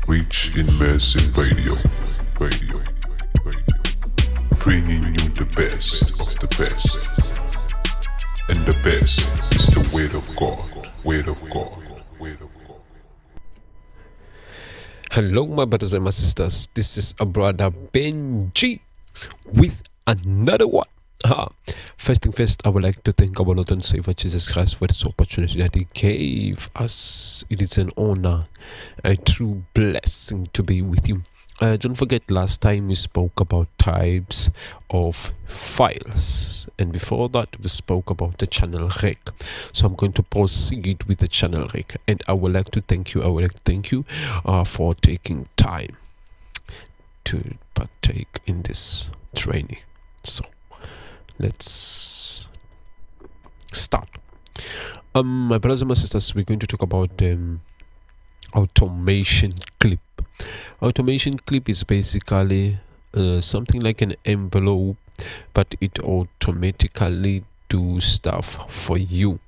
Rich Immersive Radio, bringing you the best of the best. And the best is the word of God, word of God, word of God. Hello, my brothers and my sisters. This is a brother Benji with another one. First thing first, I would like to thank our Lord and Savior Jesus Christ for this opportunity that He gave us. It is an honor, a true blessing to be with you. Don't forget, last time we spoke about types of files, and before that we spoke about the channel rec. So I'm going to proceed with the channel rec, and I would like to thank you for taking time to partake in this training. So let's start. My brothers and my sisters, we're going to talk about automation clip. Automation clip is basically something like an envelope, but it automatically do stuff for you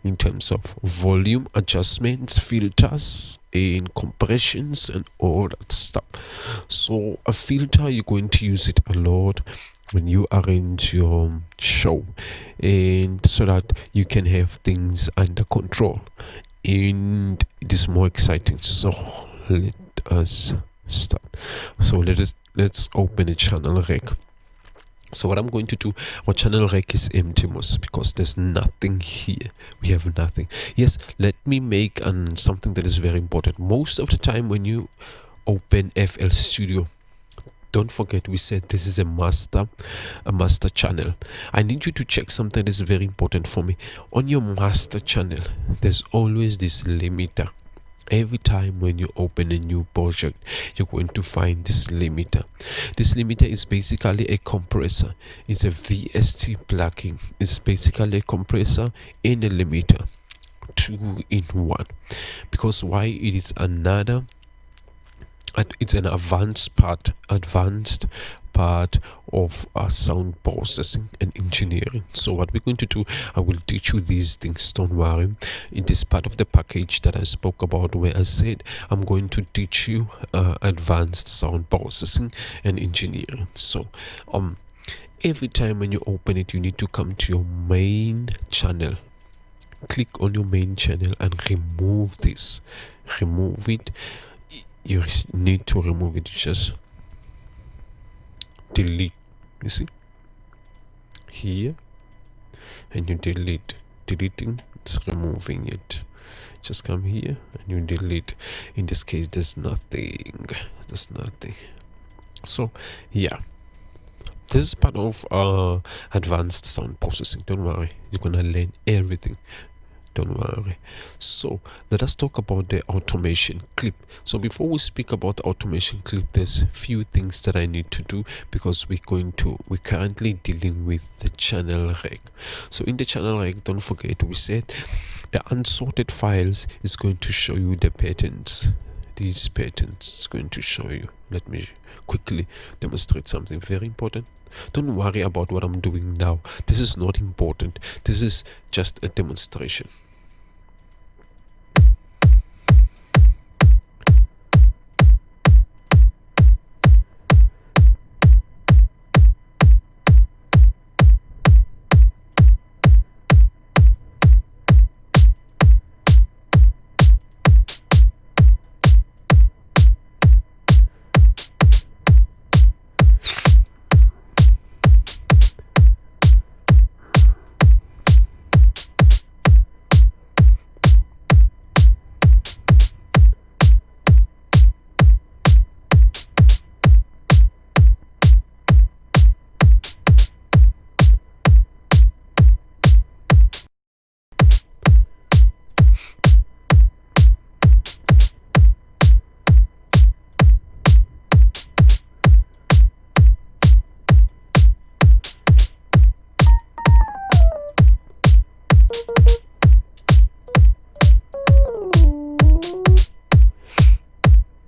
in terms of volume adjustments, filters, and compressions, and all that stuff. So a filter, you're going to use it a lot when you arrange your show, and so that you can have things under control, and it is more exciting. So let us start. So let's open a channel rec. So what I'm going to do, our channel rec is empty most because there's nothing here. We have nothing. Yes, let me make something that is very important. Most of the time when you open FL Studio, don't forget we said this is a master channel. I need you to check something that is very important for me. On your master channel, there's always this limiter. Every time when you open a new project, you're going to find this limiter. This limiter is basically a compressor. It's a VST plugin. It's basically a compressor and a limiter, 2 in 1. Because why? It is it's an advanced part of sound processing and engineering. So what we're going to do, I will teach you these things, don't worry. In this part of the package that I spoke about, where I said I'm going to teach you advanced sound processing and engineering. So every time when you open it, you need to come to your main channel. Click on your main channel and remove this. Remove it. You need to remove it. Just delete. You see here, and you delete. Deleting, it's removing it. Just come here and you delete. In this case, there's nothing. So yeah, this is part of advanced sound processing. Don't worry, you're gonna learn everything. Don't worry. So let us talk about the automation clip. So before we speak about the automation clip, there's a few things that I need to do, because we're currently dealing with the channel rec. So in the channel rec, don't forget we said the unsorted files is going to show you the patterns. These patterns is going to show you. Let me quickly demonstrate something very important. Don't worry about what I'm doing now. This is not important. This is just a demonstration.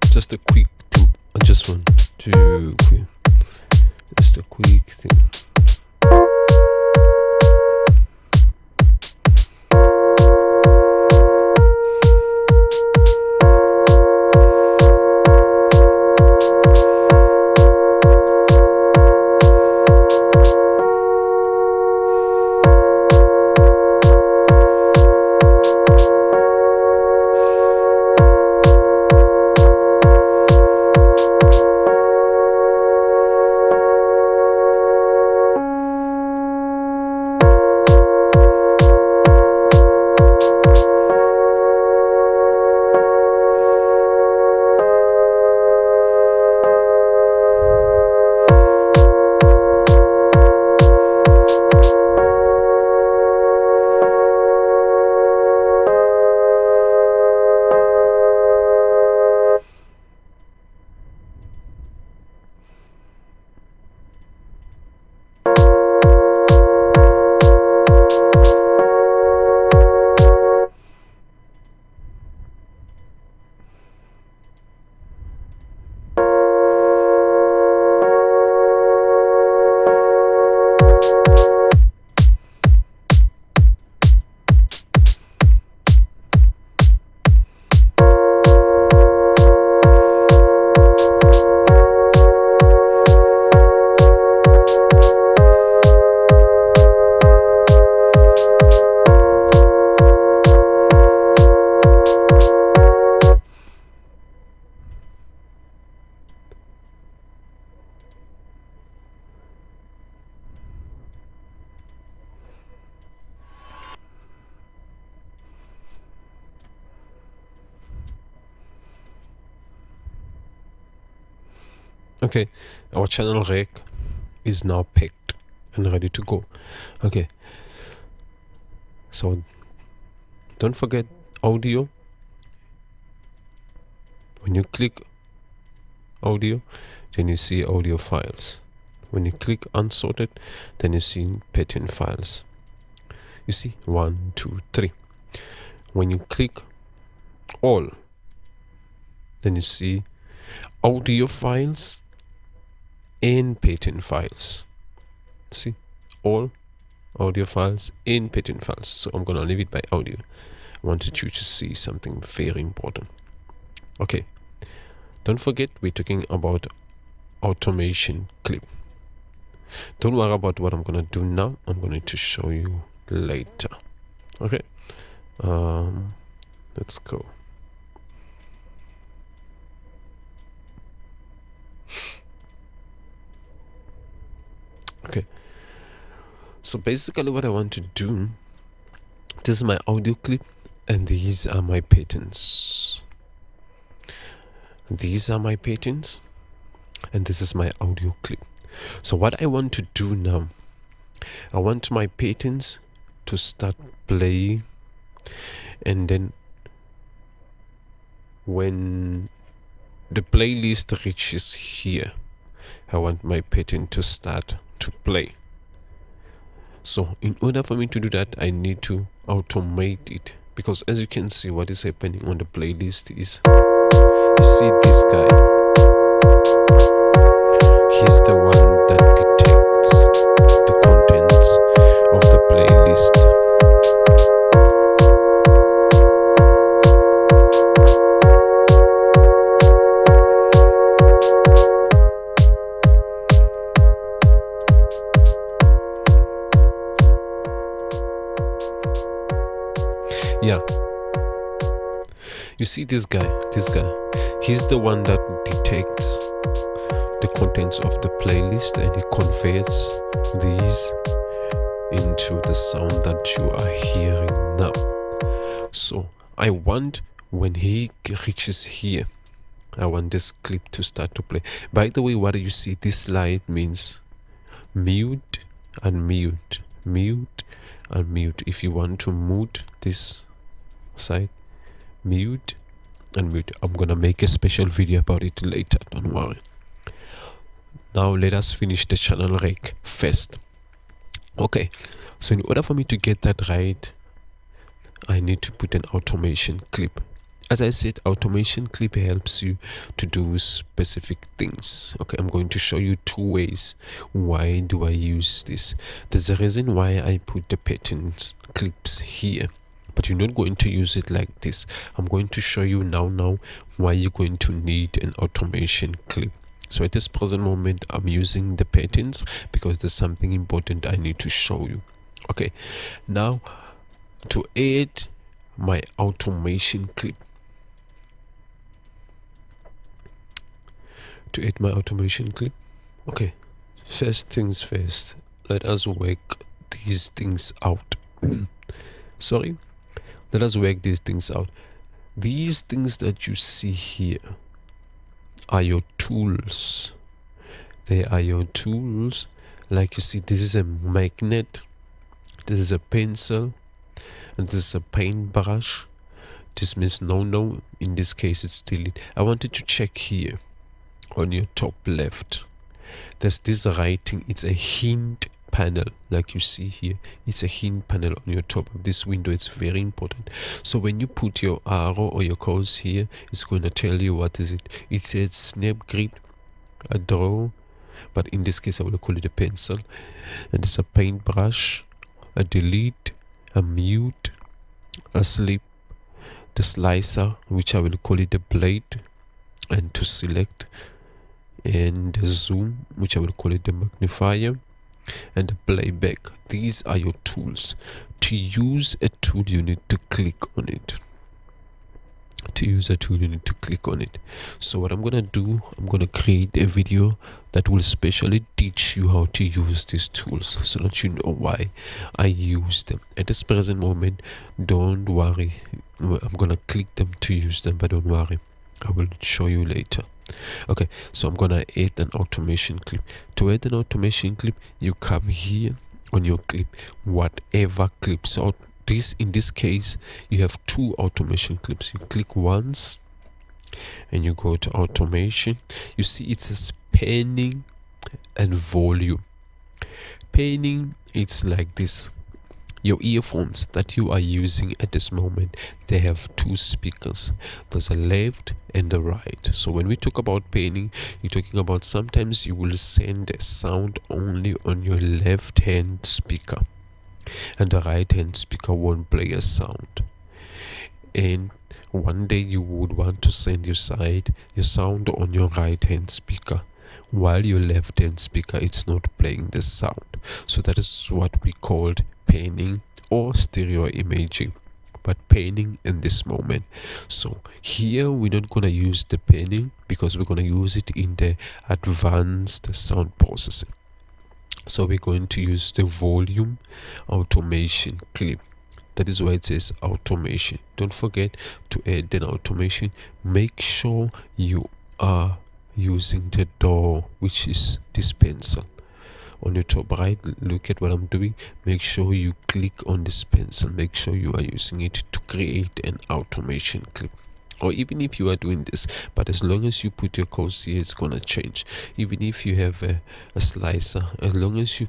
Just a quick thing. I just want to just a quick thing. Okay, our channel rec is now packed and ready to go. Okay, so don't forget audio. When you click audio, then you see audio files. When you click unsorted, then you see pattern files. You see 1, 2, 3. When you click all, then you see audio files and pattern files. See, all audio files and pattern files. So I'm gonna leave it by audio. I wanted you to see something very important. Okay, don't forget we're talking about automation clip. Don't worry about what I'm gonna do now. I'm going to show you later. Okay, let's go. Okay, so basically what I want to do, this is my audio clip and these are my patterns. These are my patterns and this is my audio clip. So what I want to do now, I want my patterns to start playing, and then when the playlist reaches here, I want my pattern to start to play. So in order for me to do that, I need to automate it, because as you can see, what is happening on the playlist is, you see this guy, he's the one that detects the contents of the playlist. Yeah, you see this guy, he's the one that detects the contents of the playlist and he converts these into the sound that you are hearing now. So I want, when he reaches here, I want this clip to start to play. By the way, what do you see? This light means mute and mute, mute and mute. If you want to mute this side, mute and mute. I'm gonna make a special video about it later, don't worry. Now let us finish the channel rec first. Okay, so in order for me to get that right, I need to put an automation clip. As I said, automation clip helps you to do specific things. Okay, I'm going to show you 2 ways. Why do I use this? There's a reason why I put the patterns clips here, but you're not going to use it like this. I'm going to show you now why you're going to need an automation clip. So at this present moment, I'm using the patterns because there's something important I need to show you. Okay, now to add my automation clip, okay, first things first, let us work these things out. Let us work these things out. These things that you see here are your tools. They are your tools. Like you see, this is a magnet, this is a pencil, and this is a paintbrush. This means no, in this case it's delete. I wanted to check here on your top left, there's this writing. It's a hint panel, like you see here. It's a hint panel on your top of this window. It's very important. So when you put your arrow or your cursor here, it's going to tell you what is it. It says snap grid, a draw, but in this case I will call it a pencil, and it's a paintbrush, a delete, a mute, a slip, the slicer, which I will call it a blade, and to select, and the zoom, which I will call it the magnifier, and the playback. These are your tools. To use a tool, you need to click on it. So what I'm gonna do, I'm gonna create a video that will specially teach you how to use these tools, so that you know why I use them. At this present moment, don't worry, I'm gonna click them to use them, but don't worry, I will show you later. Okay, so I'm gonna add an automation clip. To add an automation clip, you come here on your clip, whatever clip. So in this case, you have two automation clips. You click once and you go to automation. You see it says panning and volume. Panning, it's like this. Your earphones that you are using at this moment, they have two speakers. There's a left and a right. So when we talk about panning, you're talking about sometimes you will send a sound only on your left hand speaker and the right hand speaker won't play a sound. And one day you would want to send your sound on your right hand speaker, while your left hand speaker is not playing the sound. So that is what we called panning or stereo imaging, but panning in this moment. So here we're not gonna use the panning because we're gonna use it in the advanced sound processing. So we're going to use the volume automation clip. That is why it says automation. Don't forget to add an automation. Make sure you are using the DAW, which is this pencil. On your top right, look at what I'm doing. Make sure you click on this pencil. Make sure you are using it to create an automation clip. Or even if you are doing this, but as long as you put your codes here, it's gonna change. Even if you have a slicer, as long as you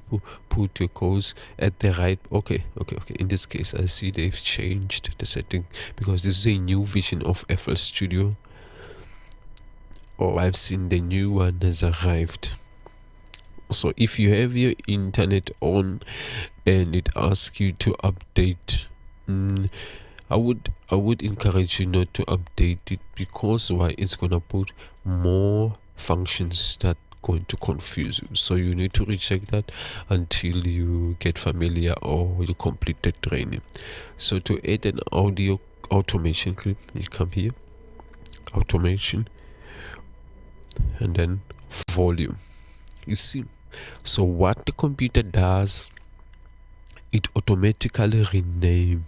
put your codes at the right. Okay. In this case, I see they've changed the setting because this is a new version of FL Studio. I've seen the new one has arrived. So if you have your internet on and it asks you to update, I would encourage you not to update it, because why? It's gonna put more functions that going to confuse you. So you need to recheck that until you get familiar or you complete the training. So to add an audio automation clip, you come here, automation, and then volume. You see, so what the computer does, it automatically rename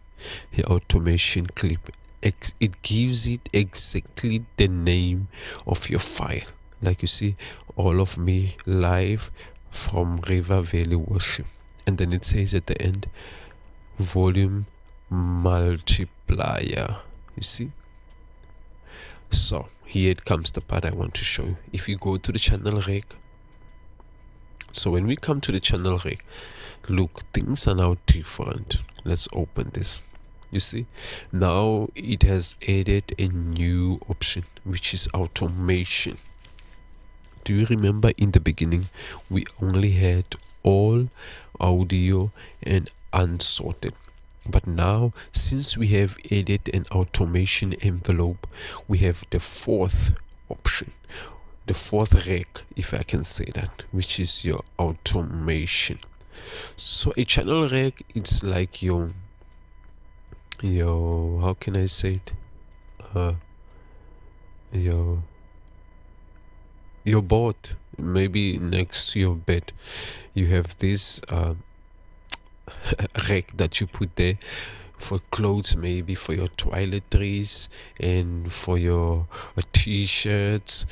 the automation clip. It gives it exactly the name of your file. Like you see, all of me live from River Valley Worship, and then it says at the end, volume multiplier. You see, so here it comes the part I want to show you. If you go to the channel rec, so when we come to the channel rec, look, things are now different. Let's open this. You see, now it has added a new option, which is automation. Do you remember in the beginning we only had all audio and unsorted? But now, since we have added an automation envelope, we have the fourth option, the fourth rec, if I can say that, which is your automation. So a channel rec, it's like your how can I say it? Your board, maybe next to your bed, you have this rack that you put there for clothes, maybe for your toiletries and for your t-shirts,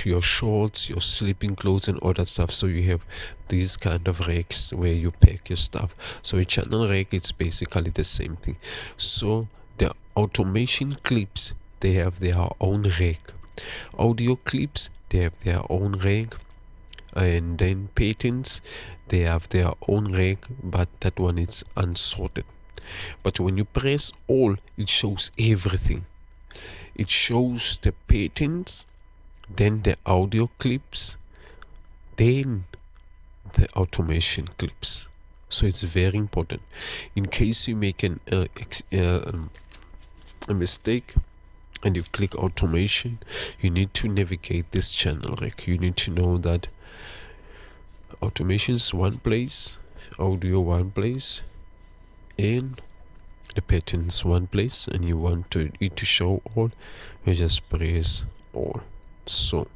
your shorts, your sleeping clothes and all that stuff. So you have these kind of racks where you pack your stuff. So a channel rack, it's basically the same thing. So the automation clips, they have their own rack. Audio clips, they have their own rack. And then patents, they have their own rack, but that one is unsorted. But when you press all, it shows everything. It shows the patents, then the audio clips, then the automation clips. So it's very important. In case you make a mistake and you click automation, you need to navigate this channel rec. You need to know that automation's one place, audio one place, and the patterns one place, and you want it to show all, you just press all. So,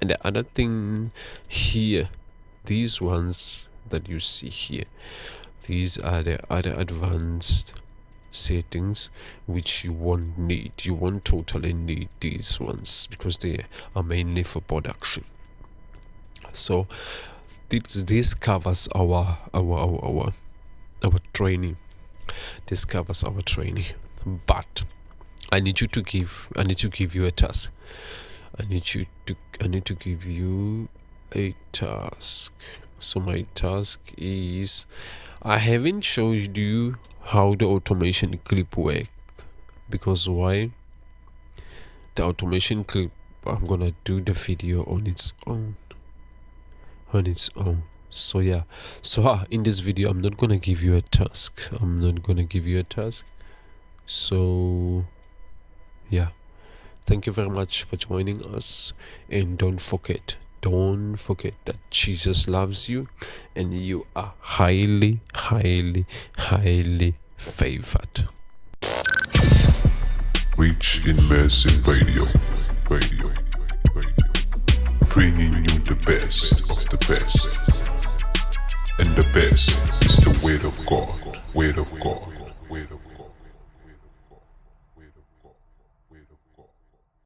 and the other thing here, these ones that you see here, these are the other advanced settings which you won't need. You won't totally need these ones because they are mainly for production. So this covers our training. This covers our training, but I need to give you a task. I need to give you a task. So my task is, I haven't showed you how the automation clip works, because why? The automation clip, I'm gonna do the video on its own. So yeah, in this video I'm not gonna give you a task. So yeah, thank you very much for joining us, and don't forget that Jesus loves you and you are highly favored. Reach Immersive Radio, bringing you the best of the best, and the best is the word of God.